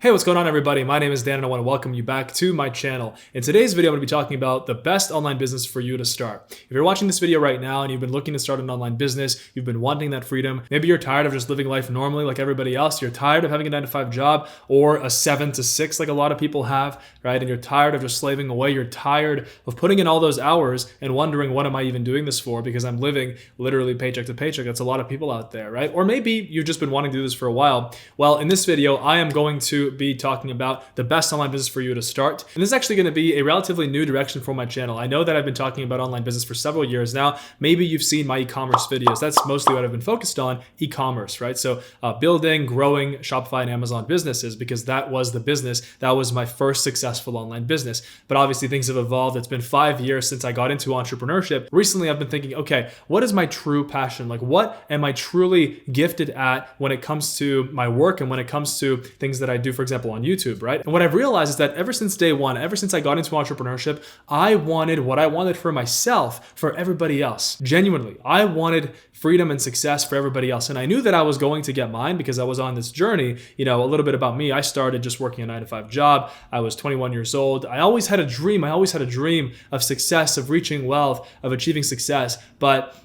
Hey, what's going on everybody? My name is Dan and I want to welcome you back to my channel. In today's video, I'm going to be talking about the best online business for you to start. If you're watching this video right now and you've been looking to start an online business, you've been wanting that freedom, maybe you're tired of just living life normally like everybody else, you're tired of having a 9-to-5 job or a 7-to-6 like a lot of people have, right? And you're tired of just slaving away, you're tired of putting in all those hours and wondering, what am I even doing this for? Because I'm living literally paycheck to paycheck. That's a lot of people out there, right? Or maybe you've just been wanting to do this for a while. Well, in this video, I am going to be talking about the best online business for you to start. And this is actually going to be a relatively new direction for my channel. I know that I've been talking about online business for several years now. Maybe you've seen my e-commerce videos. That's mostly what I've been focused on, e-commerce, right? So building, growing Shopify and Amazon businesses, because that was the business. That was my first successful online business. But obviously things have evolved. It's been 5 years since I got into entrepreneurship. Recently, I've been thinking, okay, what is my true passion? Like, what am I truly gifted at when it comes to my work and when it comes to things that I do, for example, on YouTube, right? And what I've realized is that ever since day one, ever since I got into entrepreneurship, I wanted what I wanted for myself, for everybody else. Genuinely, I wanted freedom and success for everybody else. And I knew that I was going to get mine because I was on this journey. You know, a little bit about me. I started just working a 9-to-5 job. I was 21 years old. I always had a dream. I always had a dream of success, of reaching wealth, of achieving success. But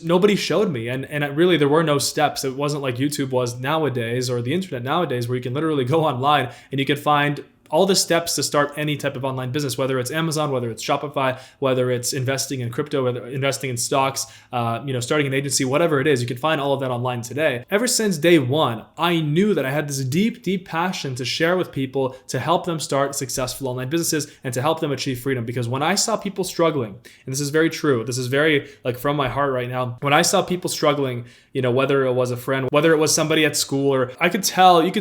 nobody showed me. And really, there were no steps. It wasn't like YouTube was nowadays or the internet nowadays, where you can literally go online and you can find all the steps to start any type of online business, whether it's Amazon, whether it's Shopify, whether it's investing in crypto, whether investing in stocks, starting an agency, whatever it is, you can find all of that online today. Ever since day one, I knew that I had this deep, deep passion to share with people, to help them start successful online businesses and to help them achieve freedom. Because when I saw people struggling, and this is very true, this is very like from my heart right now, when I saw people struggling, whether it was a friend, whether it was somebody at school, or you could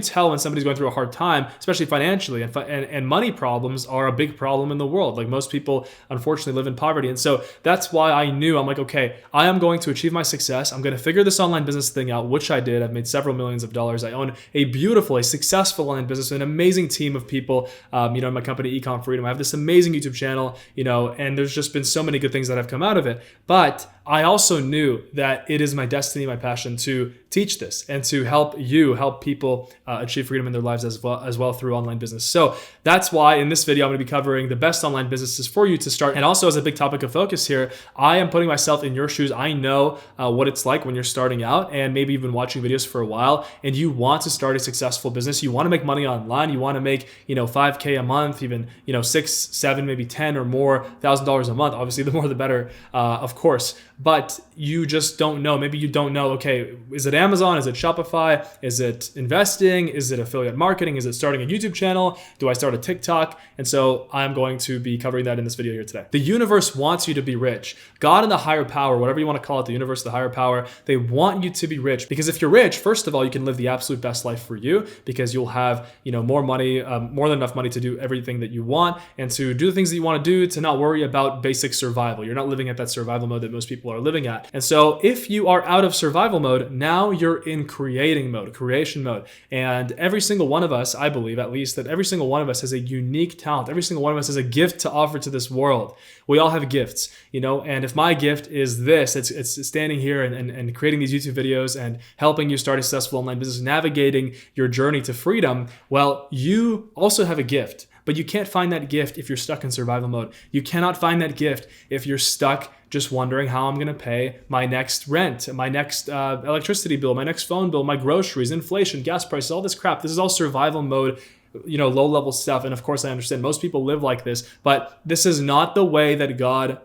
tell when somebody's going through a hard time, especially financially, and money problems are a big problem in the world. Like, most people unfortunately live in poverty. And so that's why I knew, I'm like, okay, I am going to achieve my success. I'm going to figure this online business thing out, which I did. I've made several millions of dollars. I own a successful online business, an amazing team of people, in my company, Ecom Freedom. I have this amazing YouTube channel, and there's just been so many good things that have come out of it. But I also knew that it is my destiny, my passion to teach this and to help people achieve freedom in their lives as well through online business. So that's why in this video, I'm going to be covering the best online businesses for you to start. And also, as a big topic of focus here, I am putting myself in your shoes. I know what it's like when you're starting out and maybe you've been watching videos for a while and you want to start a successful business. You want to make money online. You want to make, $5K a month, even, 6, 7, maybe 10 or more $1,000 a month. Obviously, the more the better, of course. But you just don't know. Maybe you don't know, okay, is it Amazon? Is it Shopify? Is it investing? Is it affiliate marketing? Is it starting a YouTube channel? Do I start a TikTok? And so I'm going to be covering that in this video here today. The universe wants you to be rich. God and the higher power, whatever you want to call it, the universe, the higher power, they want you to be rich. Because if you're rich, first of all, you can live the absolute best life for you, because you'll have, more money, more than enough money to do everything that you want and to do the things that you want to do, to not worry about basic survival. You're not living at that survival mode that most people are living at. And so if you are out of survival mode, now you're in creation mode. And every single one of us, I believe at least, that every single one of us has a unique talent. Every single one of us has a gift to offer to this world. We all have gifts, and if my gift is this, it's standing here and creating these YouTube videos and helping you start a successful online business, navigating your journey to freedom. Well, you also have a gift. But you can't find that gift if you're stuck in survival mode. You cannot find that gift if you're stuck just wondering how I'm going to pay my next rent, my next electricity bill, my next phone bill, my groceries, inflation, gas prices, all this crap. This is all survival mode, low-level stuff. And of course, I understand most people live like this, but this is not the way that God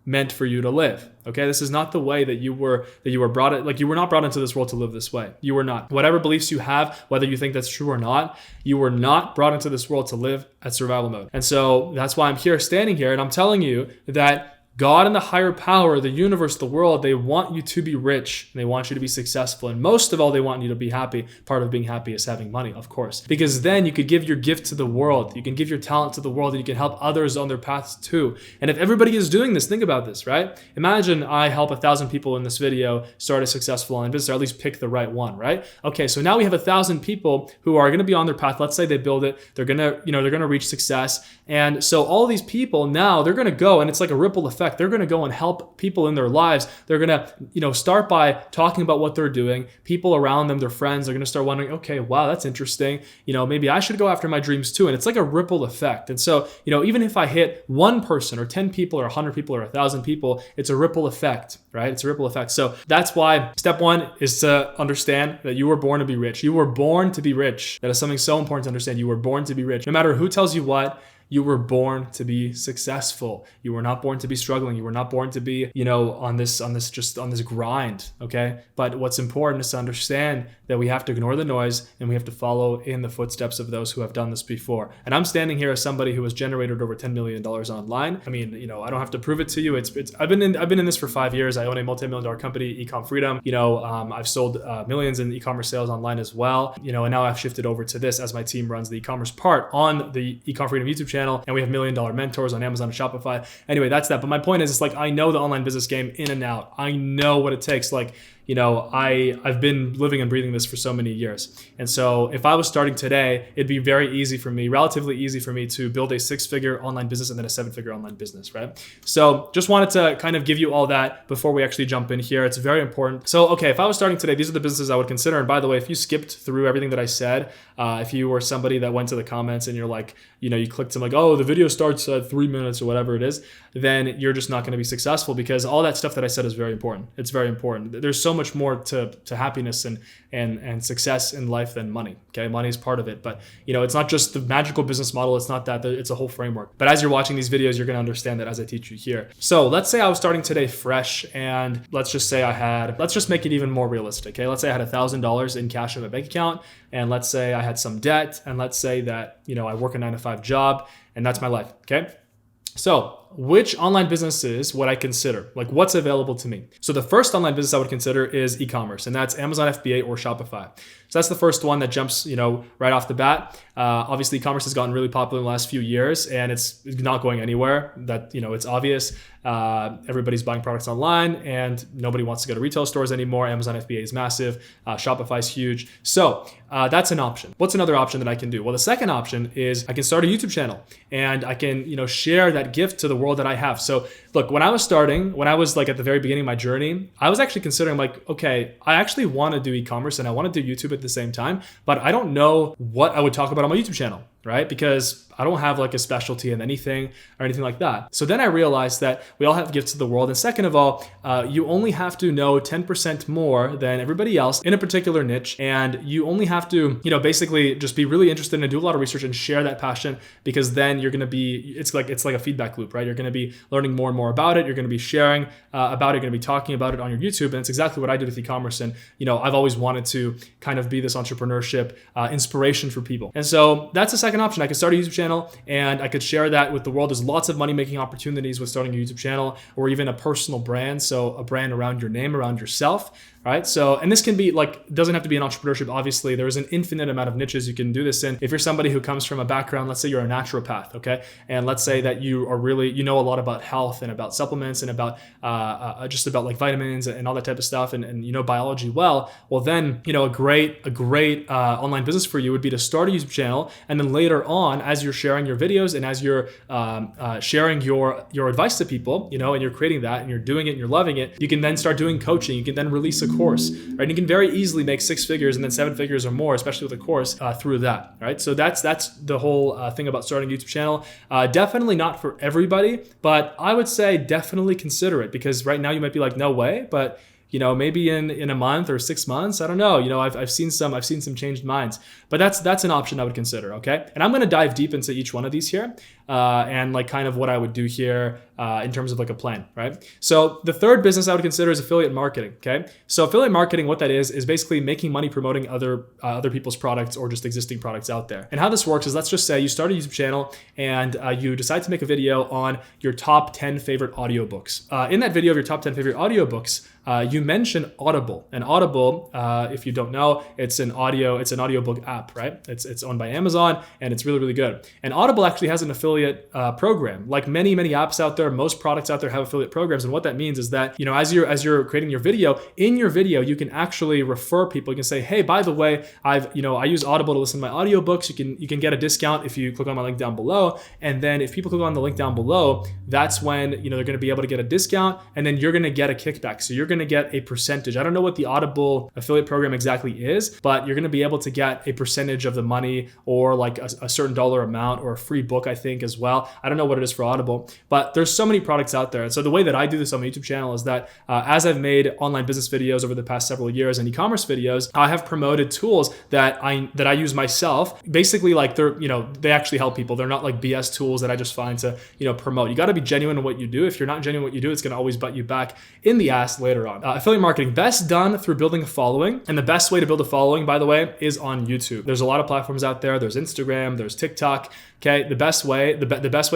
meant for you to live. Okay, this is not the way that you were brought. Like, you were not brought into this world to live this way. You were not. Whatever beliefs you have, whether you think that's true or not, you were not brought into this world to live at survival mode. And so that's why I'm here, standing here, and I'm telling you that God and the higher power, the universe, the world, they want you to be rich. And they want you to be successful. And most of all, they want you to be happy. Part of being happy is having money, of course. Because then you could give your gift to the world. You can give your talent to the world, and you can help others on their paths too. And if everybody is doing this, think about this, right? Imagine I help 1,000 people in this video start a successful online business, or at least pick the right one, right? Okay, so now we have 1,000 people who are going to be on their path. Let's say they build it. They're going to reach success. And so all these people now, they're going to go, and it's like a ripple effect. effect. They're going to go and help people in their lives. They're going to, start by talking about what they're doing. People around them, their friends, are going to start wondering, okay, wow, that's interesting. Maybe I should go after my dreams too. And it's like a ripple effect. And so, even if I hit one person or 10 people or 100 people or 1,000 people, it's a ripple effect, right? It's a ripple effect. So that's why step one is to understand that you were born to be rich. You were born to be rich. That is something so important to understand. You were born to be rich. No matter who tells you what, you were born to be successful. You were not born to be struggling. You were not born to be, on this grind. Okay. But what's important is to understand that we have to ignore the noise and we have to follow in the footsteps of those who have done this before. And I'm standing here as somebody who has generated over $10 million online. I mean, I don't have to prove it to you. I've been in this for 5 years. I own a multi-million-dollar company, Ecom Freedom. I've sold millions in e-commerce sales online as well. And now I've shifted over to this as my team runs the e-commerce part on the Ecom Freedom YouTube channel, and we have $1 million mentors on Amazon and Shopify. Anyway, that's that. But my point is, it's like I know the online business game in and out. I know what it takes. I've been living and breathing this for so many years. And so if I was starting today, it'd be relatively easy for me to build a 6-figure online business and then a 7-figure online business, right? So just wanted to kind of give you all that before we actually jump in here. It's very important. So, okay, if I was starting today, these are the businesses I would consider. And by the way, if you skipped through everything that I said, if you were somebody that went to the comments and you're like, you clicked some oh, the video starts at 3 minutes or whatever it is, then you're just not going to be successful, because all that stuff that I said is very important. It's very important. There's so much more to happiness and success in life than money. Okay, money is part of it, but it's not just the magical business model. It's not that. It's a whole framework. But as you're watching these videos, you're going to understand that as I teach you here. So let's say I was starting today fresh, and let's just make it even more realistic. Okay, let's say I had $1,000 in cash in my bank account, and let's say I had some debt, and let's say that I work a 9-to-5 job, and that's my life. Okay, so which online businesses would I consider? Like, what's available to me? So the first online business I would consider is e-commerce, and that's Amazon FBA or Shopify. So that's the first one that jumps, right off the bat. Obviously, e-commerce has gotten really popular in the last few years, and it's not going anywhere. That, it's obvious. Everybody's buying products online, and nobody wants to go to retail stores anymore. Amazon FBA is massive. Shopify is huge. So that's an option. What's another option that I can do? Well, the second option is I can start a YouTube channel, and I can, share that gift to the world that I have. So look, when I was like at the very beginning of my journey, I was actually considering okay, I actually want to do e-commerce and I want to do YouTube at the same time, but I don't know what I would talk about on my YouTube channel, right? Because I don't have like a specialty in anything or anything like that. So then I realized that we all have gifts to the world. And second of all, you only have to know 10% more than everybody else in a particular niche. And you only have to, basically just be really interested and do a lot of research and share that passion, because then you're going to be, it's like a feedback loop, right? You're going to be learning more and more about it. You're going to be sharing about it. You're going to be talking about it on your YouTube. And it's exactly what I did with e-commerce. And, I've always wanted to kind of be this entrepreneurship inspiration for people. And so that's the second option. I could start a YouTube channel and I could share that with the world. There's lots of money making opportunities with starting a YouTube channel, or even a personal brand. So a brand around your name, around yourself. Right? So, and this can be doesn't have to be in entrepreneurship. Obviously, there's an infinite amount of niches you can do this in. If you're somebody who comes from a background, let's say you're a naturopath, okay? And let's say that you are really, know a lot about health and about supplements and about just about like vitamins and all that type of stuff, and biology well, then, a great online business for you would be to start a YouTube channel. And then later on, as you're sharing your videos and as you're sharing your advice to people, and you're creating that and you're doing it and you're loving it, you can then start doing coaching. You can then release a course, right? And you can very easily make 6 figures and then 7 figures or more, especially with a course through that, right? So that's the whole thing about starting a YouTube channel. Definitely not for everybody, but I would say definitely consider it, because right now you might be like, no way, but maybe in a month or 6 months, I don't know. I've seen some changed minds, but that's an option I would consider. Okay. And I'm going to dive deep into each one of these here, and like kind of what I would do here, in terms of like a plan, right? So the third business I would consider is affiliate marketing. Okay. So affiliate marketing, what that is basically making money promoting other people's products or just existing products out there. And how this works is, let's just say you start a YouTube channel and you decide to make a video on your top 10 favorite audiobooks. In that video of your top 10 favorite audiobooks, you mention Audible. And Audible, if you don't know, it's an audiobook app, right? It's owned by Amazon, and it's really, really good. And Audible actually has an affiliate program. Like many apps out there, there. Most products out there have affiliate programs. And what that means is that, as you're creating your video, in your video, you can actually refer people. You can say, hey, by the way, I use Audible to listen to my audiobooks. You can get a discount if you click on my link down below. And then if people click on the link down below, that's when, they're going to be able to get a discount, and then you're going to get a kickback. So you're going to get a percentage. I don't know what the Audible affiliate program exactly is, but you're going to be able to get a percentage of the money, or like a certain dollar amount, or a free book, I think, as well. I don't know what it is for Audible, but there's so many products out there. And so the way that I do this on my YouTube channel is that as I've made online business videos over the past several years and e-commerce videos, I have promoted tools that I use myself. Basically, like they actually help people. They're not like BS tools that I just find to promote. You got to be genuine in what you do. If you're not genuine in what you do, it's going to always butt you back in the ass later on. Affiliate marketing, best done through building a following. And the best way to build a following, by the way, is on YouTube. There's a lot of platforms out there. There's Instagram, there's TikTok. Okay, the best way to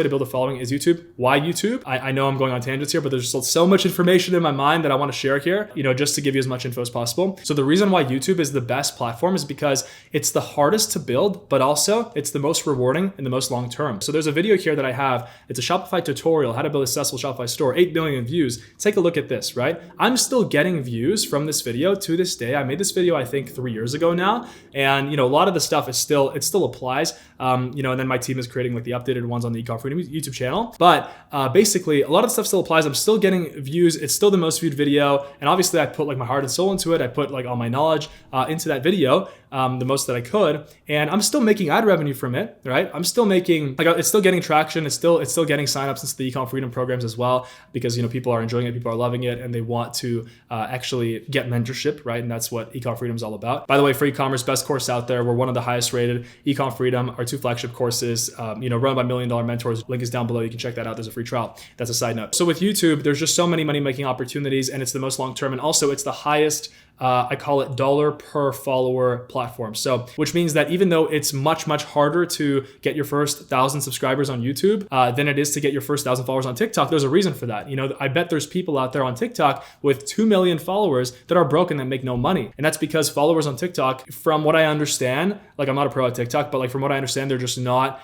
build a following is YouTube. Why YouTube? I know I'm going on tangents here, but there's still so much information in my mind that I want to share here, just to give you as much info as possible. So the reason why YouTube is the best platform is because it's the hardest to build, but also it's the most rewarding and the most long term. So there's a video here that I have. It's a Shopify tutorial, how to build a successful Shopify store, 8 billion views. Take a look at this, right? I'm still getting views from this video to this day. I made this video, I think 3 years ago now. And a lot of the stuff it still applies. And then my team is creating like the updated ones on the Ecom Freedom YouTube channel. But basically, a lot of the stuff still applies. I'm still getting views. It's still the most viewed video. And obviously, I put like my heart and soul into it. I put like all my knowledge into that video, the most that I could. And I'm still making ad revenue from it, right? I'm still making, it's still getting traction. It's still getting signups into the Ecom Freedom programs as well, because, people are enjoying it, people are loving it, and they want to actually get mentorship, right? And that's what Ecom Freedom is all about. By the way, for e-commerce, best course out there. We're one of the highest rated. Ecom Freedom, our 2 flagship courses, run by $1 Million mentors. Link is down below. You can check that out. There's a free trial. That's a side note. So with YouTube, there's just so many money making opportunities, and it's the most long term, and also it's the highest I call it dollar per follower platform. So, which means that even though it's much, much harder to get your first 1,000 subscribers on YouTube than it is to get your first 1,000 followers on TikTok, there's a reason for that. I bet there's people out there on TikTok with 2 million followers that are broken that make no money. And that's because followers on TikTok, from what I understand, like I'm not a pro at TikTok, but like from what I understand, they're just not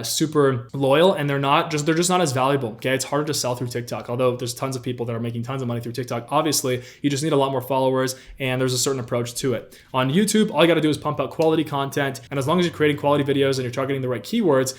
super loyal, and they're just not as valuable. Okay. It's harder to sell through TikTok, although there's tons of people that are making tons of money through TikTok. Obviously, you just need a lot more followers, and there's a certain approach to it. On YouTube, all you got to do is pump out quality content. And as long as you're creating quality videos and you're targeting the right keywords,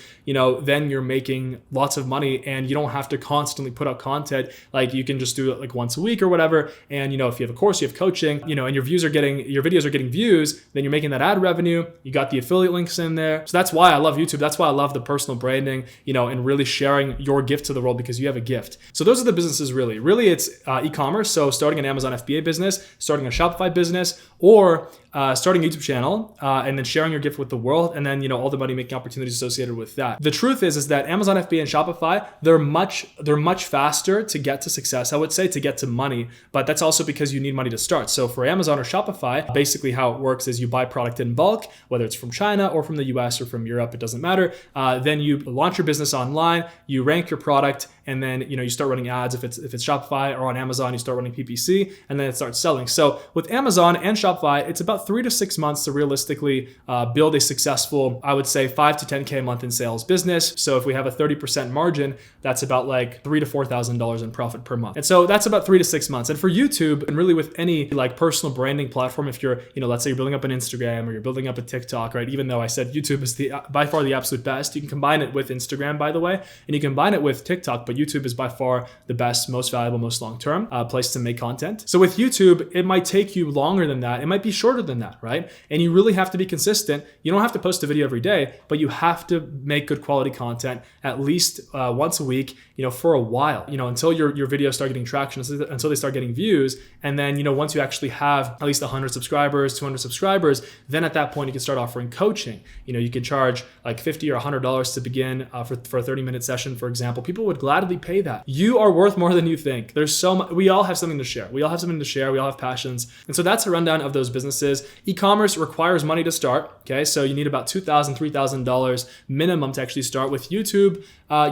then you're making lots of money, and you don't have to constantly put out content. Like you can just do it like once a week or whatever. And if you have a course, you have coaching, and your videos are getting views, then you're making that ad revenue. You got the affiliate links in there. So that's why I love YouTube. That's why I love the personal branding, and really sharing your gift to the world, because you have a gift. So those are the businesses really. Really, it's e-commerce. So starting an Amazon FBA business, starting a Shopify business, or starting a YouTube channel, and then sharing your gift with the world, and then all the money making opportunities associated with that. The truth is that Amazon FBA and Shopify, they're much faster to get to success, I would say, to get to money, but that's also because you need money to start. So for Amazon or Shopify, basically how it works is you buy product in bulk, whether it's from China or from the US or from Europe, it doesn't matter. Then you launch your business online, you rank your product, and then you start running ads. If it's Shopify, or on Amazon, you start running PPC, and then it starts selling. So with Amazon and Shopify, it's about 3 to 6 months to realistically build a successful, I would say, 5 to 10K a month in sales business. So if we have a 30% margin, that's about like $3,000 to $4,000 in profit per month. And so that's about 3 to 6 months. And for YouTube, and really with any like personal branding platform, if you're, let's say you're building up an Instagram or you're building up a TikTok, right? Even though I said YouTube is by far the absolute best, you can combine it with Instagram, by the way, and you can combine it with TikTok, but YouTube is by far the best, most valuable, most long-term place to make content. So with YouTube, it might take you longer than that. It might be shorter than that, right? And you really have to be consistent. You don't have to post a video every day, but you have to make good quality content at least once a week, for a while, until your videos start getting traction, until they start getting views. And then, once you actually have at least 100 subscribers, 200 subscribers, then at that point you can start offering coaching. You can charge like $50 or $100 to begin for a 30-minute session, for example. People would gladly pay that. You are worth more than you think. There's so much. We all have something to share. We all have passions. And so that's a rundown of those businesses. E-commerce requires money to start. Okay. So you need about $2,000, $3,000 minimum to actually start. With YouTube,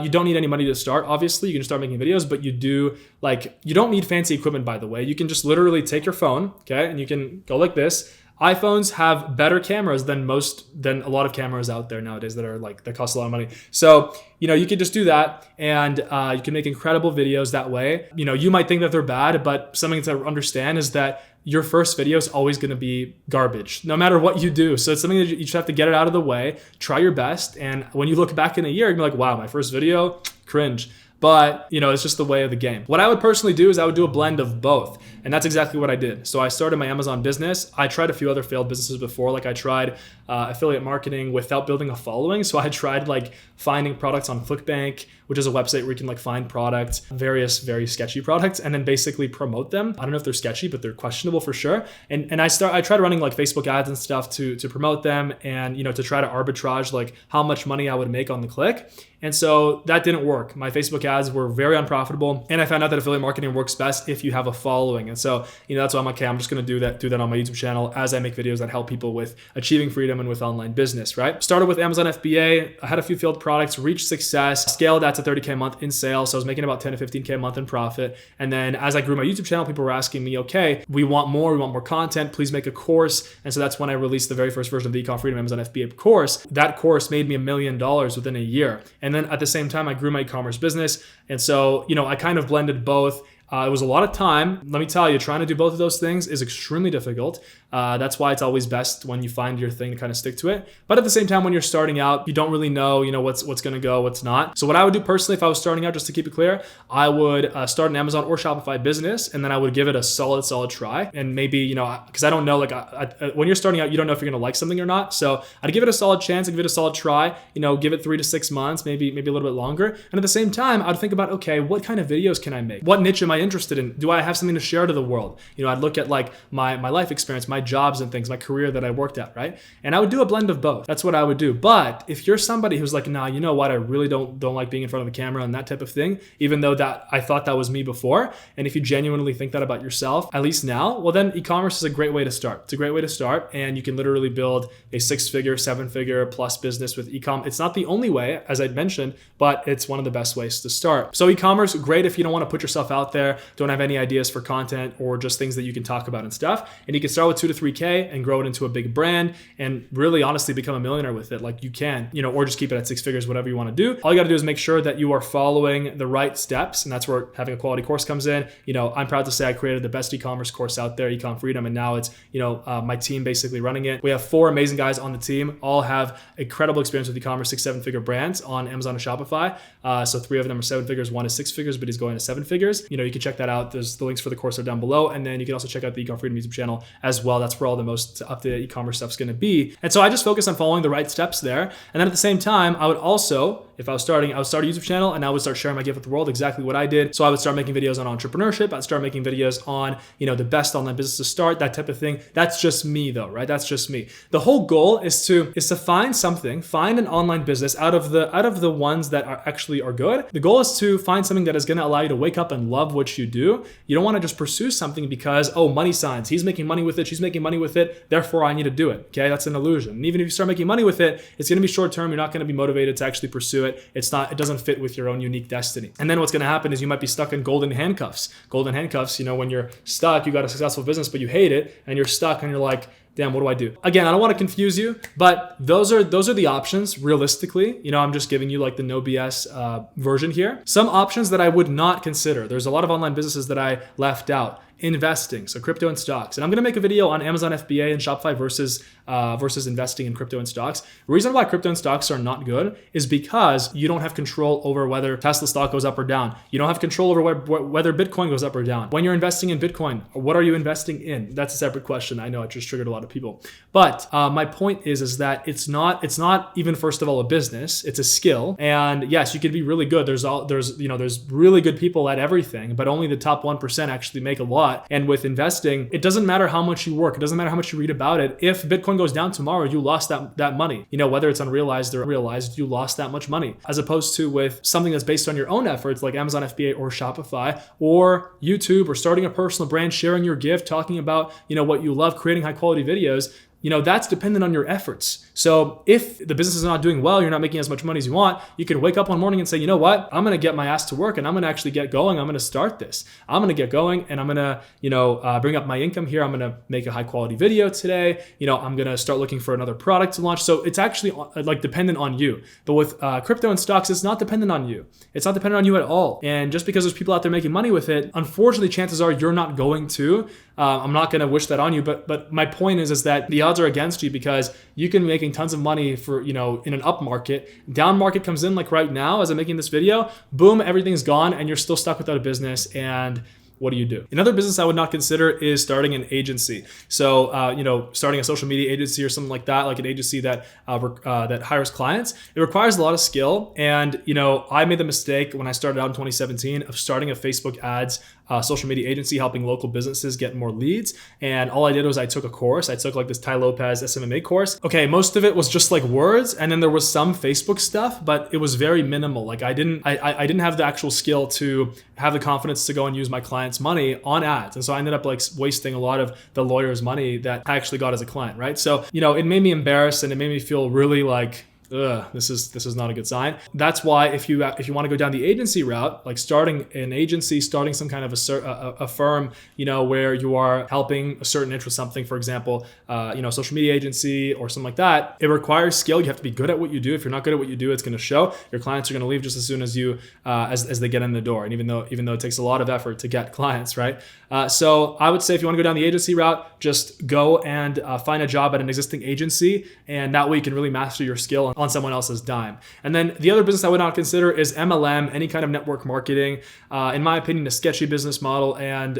you don't need any money to start. Obviously, you can start making videos, but you don't need fancy equipment, by the way. You can just literally take your phone, okay, and you can go like this. iPhones have better cameras than a lot of cameras out there nowadays that cost a lot of money. So, you could just do that, and you can make incredible videos that way. You might think that they're bad, but something to understand is that your first video is always going to be garbage, no matter what you do. So it's something that you just have to get it out of the way, try your best. And when you look back in a year, you'll be like, wow, my first video, cringe. But, it's just the way of the game. What I would personally do is I would do a blend of both. And that's exactly what I did. So I started my Amazon business. I tried a few other failed businesses before. Like I tried affiliate marketing without building a following. So I tried finding products on ClickBank, which is a website where you can find products, various very sketchy products, and then basically promote them. I don't know if they're sketchy, but they're questionable for sure. And I tried running Facebook ads and stuff to promote them, and to try to arbitrage how much money I would make on the click. And so that didn't work. My Facebook ads were very unprofitable, and I found out that affiliate marketing works best if you have a following. And so that's why I'm like, okay, I'm just going to do that on my YouTube channel as I make videos that help people with achieving freedom and with online business. Right? Started with Amazon FBA. I had a few failed products, reached success, scaled that to 30K a month in sales. So I was making about 10 to 15K a month in profit. And then as I grew my YouTube channel, people were asking me, okay, we want more content. Please make a course. And so that's when I released the very first version of the Ecom Freedom Amazon FBA course. That course made me $1 million within a year. And then at the same time, I grew my e-commerce business. And so, I kind of blended both. It was a lot of time. Let me tell you, trying to do both of those things is extremely difficult. That's why it's always best when you find your thing to kind of stick to it. But at the same time, when you're starting out, you don't really know, what's going to go, what's not. So what I would do personally, if I was starting out, just to keep it clear, I would start an Amazon or Shopify business, and then I would give it a solid try. And maybe, because I don't know, when you're starting out, you don't know if you're going to like something or not. So I'd give it a solid chance, I'd give it a solid try, give it 3 to 6 months, maybe a little bit longer. And at the same time, I'd think about, okay, what kind of videos can I make? What niche am I interested in? Do I have something to share to the world? I'd look at my life experience, my jobs and things, my career that I worked at, right? And I would do a blend of both. That's what I would do. But if you're somebody who's like, nah, you know what? I really don't like being in front of the camera and that type of thing, even though that I thought that was me before. And if you genuinely think that about yourself, at least now, well, then e-commerce is a great way to start. It's a great way to start. And you can literally build a 6-figure, 7-figure plus business with e-com. It's not the only way, as I'd mentioned, but it's one of the best ways to start. So e-commerce, great if you don't want to put yourself out there, don't have any ideas for content or just things that you can talk about and stuff. And you can start with 2 to 3K and grow it into a big brand and really honestly become a millionaire with it. You can, or just keep it at 6 figures, whatever you want to do. All you got to do is make sure that you are following the right steps. And that's where having a quality course comes in. I'm proud to say I created the best e-commerce course out there, Ecom Freedom. And now it's, my team basically running it. We have 4 amazing guys on the team, all have incredible experience with e-commerce, 6, 7-figure brands on Amazon and Shopify. So 3 of them are 7 figures, 1 is 6 figures, but he's going to 7 figures. You can check that out. There's the links for the course are down below. And then you can also check out the Ecom Freedom YouTube channel as well. That's where all the most up-to-date e-commerce stuff's going to be. And so I just focus on following the right steps there. And then at the same time, I would also, if I was starting, I would start a YouTube channel and I would start sharing my gift with the world, exactly what I did. So I would start making videos on entrepreneurship. I'd start making videos on, the best online business to start, that type of thing. That's just me though, right? That's just me. The whole goal is to find an online business out of the ones that actually are good. The goal is to find something that is going to allow you to wake up and love what you do. You don't want to just pursue something because, money signs, he's making money with it, she's making money with it, therefore I need to do it. Okay, that's an illusion. And even if you start making money with it, it's going to be short term. You're not going to be motivated to actually pursue it. It doesn't fit with your own unique destiny. And then what's going to happen is you might be stuck in golden handcuffs. Golden handcuffs, when you're stuck, you got a successful business, but you hate it and you're stuck and you're like, damn, what do I do? Again, I don't want to confuse you, but those are the options realistically. I'm just giving you the no BS version here. Some options that I would not consider. There's a lot of online businesses that I left out. Investing, so crypto and stocks. And I'm going to make a video on Amazon FBA and Shopify versus investing in crypto and stocks. The reason why crypto and stocks are not good is because you don't have control over whether Tesla stock goes up or down. You don't have control over whether Bitcoin goes up or down. When you're investing in Bitcoin, what are you investing in? That's a separate question. I know it just triggered a lot of people. But my point is that it's not even first of all a business. It's a skill. And yes, you could be really good. There's really good people at everything, but only the top 1% actually make a lot. And with investing, it doesn't matter how much you work. It doesn't matter how much you read about it. If Bitcoin goes down tomorrow, you lost that money. Whether it's unrealized or realized, you lost that much money. As opposed to with something that's based on your own efforts, like Amazon FBA or Shopify or YouTube or starting a personal brand, sharing your gift, talking about, what you love, creating high quality videos. that's dependent on your efforts. So if the business is not doing well, you're not making as much money as you want, you can wake up one morning and say, you know what, I'm going to get my ass to work and I'm going to actually get going. I'm going to start this. I'm going to get going and I'm going to, bring up my income here. I'm going to make a high quality video today. I'm going to start looking for another product to launch. So it's actually like dependent on you. But with crypto and stocks, it's not dependent on you. It's not dependent on you at all. And just because there's people out there making money with it, unfortunately, chances are you're not going to. I'm not going to wish that on you, but my point is that the odds are against you because you can be making tons of money for, in an up market. Down market comes in like right now as I'm making this video, boom, everything's gone and you're still stuck without a business. And what do you do? Another business I would not consider is starting an agency. So, starting a social media agency or something like that, like an agency that that hires clients. It requires a lot of skill. And, I made the mistake when I started out in 2017 of starting a Facebook ads social media agency helping local businesses get more leads. And all I did was I took a course. I took like this Tai Lopez SMMA course. Okay, most of it was just like words, and then there was some Facebook stuff, but it was very minimal. Like I didn't have the actual skill to have the confidence to go and use my client's money on ads. And so I ended up like wasting a lot of the lawyer's money that I actually got as a client, right? So, it made me embarrassed and it made me feel really like, this is not a good sign. That's why if you want to go down the agency route, like starting an agency, starting some kind of a firm, where you are helping a certain interest, something, for example, social media agency or something like that, it requires skill. You have to be good at what you do. If you're not good at what you do, it's going to show. Your clients are going to leave just as soon as you, as they get in the door. And even though it takes a lot of effort to get clients, right? So I would say if you want to go down the agency route, just go and find a job at an existing agency, and that way you can really master your skill on someone else's dime. And then the other business I would not consider is MLM, any kind of network marketing. In my opinion, a sketchy business model. And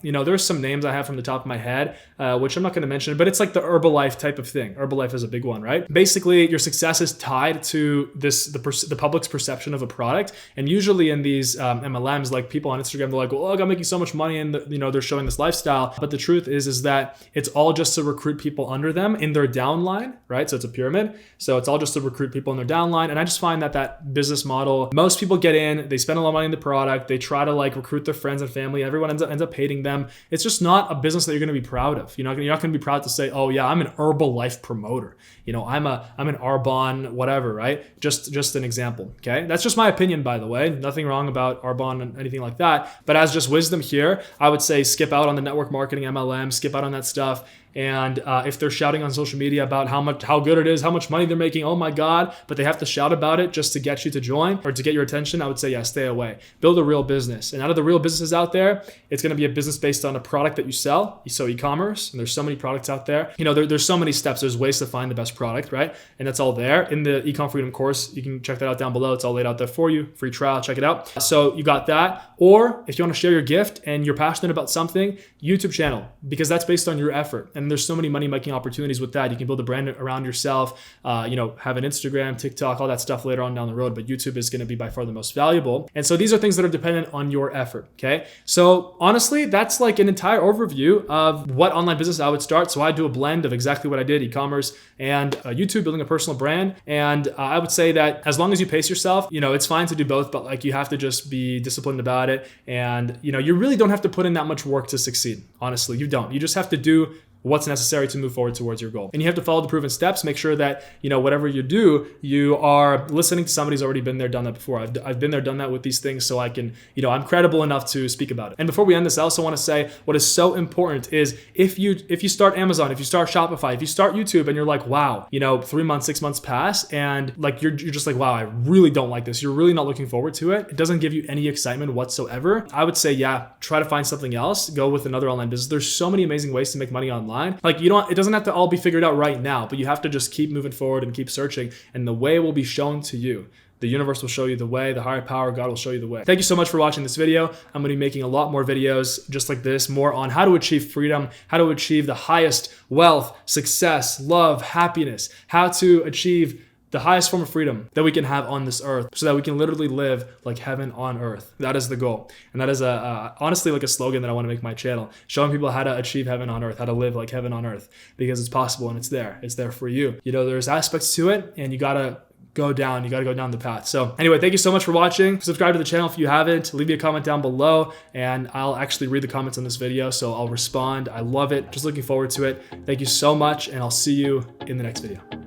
there's some names I have from the top of my head, which I'm not going to mention, but it's like the Herbalife type of thing. Herbalife is a big one, right? Basically, your success is tied to the public's perception of a product. And usually in these MLMs, like people on Instagram, they're like, well, look, I'm making so much money, and they're showing this lifestyle. But the truth is that it's all just to recruit people under them in their downline, right? So it's a pyramid. So it's all just to recruit people in their downline. And I just find that business model, most people get in, they spend a lot of money in the product, they try to like recruit their friends and family, everyone ends up hating them. It's just not a business that you're going to be proud of. You're not going to be proud to say, oh yeah, I'm an Herbalife promoter. I'm an Arbonne, whatever, right? Just an example. Okay. That's just my opinion, by the way. Nothing wrong about Arbonne and anything like that. But as just wisdom here, I would say skip out on the network marketing MLM, skip out on that stuff. And if they're shouting on social media about how good it is, how much money they're making, oh my God, but they have to shout about it just to get you to join or to get your attention, I would say, yeah, stay away. Build a real business. And out of the real businesses out there, it's going to be a business based on a product that you sell. So e-commerce, and there's so many products out there. There's so many steps. There's ways to find the best product, right? And that's all there. In the Ecom Freedom course, you can check that out down below. It's all laid out there for you. Free trial, check it out. So you got that. Or if you want to share your gift and you're passionate about something, YouTube channel, because that's based on your effort. And there's so many money making opportunities with that. You can build a brand around yourself, have an Instagram, TikTok, all that stuff later on down the road, but YouTube is going to be by far the most valuable. And so these are things that are dependent on your effort. Okay. So honestly, that's like an entire overview of what online business I would start. So I do a blend of exactly what I did, e-commerce and YouTube, building a personal brand. And I would say that as long as you pace yourself, it's fine to do both, but like you have to just be disciplined about it. And you really don't have to put in that much work to succeed. Honestly, you don't. You just have to do what's necessary to move forward towards your goal. And you have to follow the proven steps. Make sure that, whatever you do, you are listening to somebody who's already been there, done that before. I've been there, done that with these things, so I can, I'm credible enough to speak about it. And before we end this, I also want to say what is so important is if you start Amazon, if you start Shopify, if you start YouTube and you're like, wow, 3 months, 6 months pass and like you're just like, wow, I really don't like this. You're really not looking forward to it. It doesn't give you any excitement whatsoever. I would say, yeah, try to find something else. Go with another online business. There's so many amazing ways to make money online. Like it doesn't have to all be figured out right now, but you have to just keep moving forward and keep searching, and the way will be shown to you. The universe will show you the way. The higher power, God, will show you the way. Thank you so much for watching this video. I'm going to be making a lot more videos just like this, more on how to achieve freedom, how to achieve the highest wealth, success, love, happiness, how to achieve the highest form of freedom that we can have on this earth so that we can literally live like heaven on earth. That is the goal. And that is honestly like a slogan that I want to make my channel, showing people how to achieve heaven on earth, how to live like heaven on earth, because it's possible and it's there. It's there for you. There's aspects to it, and you got to go down. You got to go down the path. So anyway, thank you so much for watching. Subscribe to the channel if you haven't. Leave me a comment down below and I'll actually read the comments on this video. So I'll respond. I love it. Just looking forward to it. Thank you so much and I'll see you in the next video.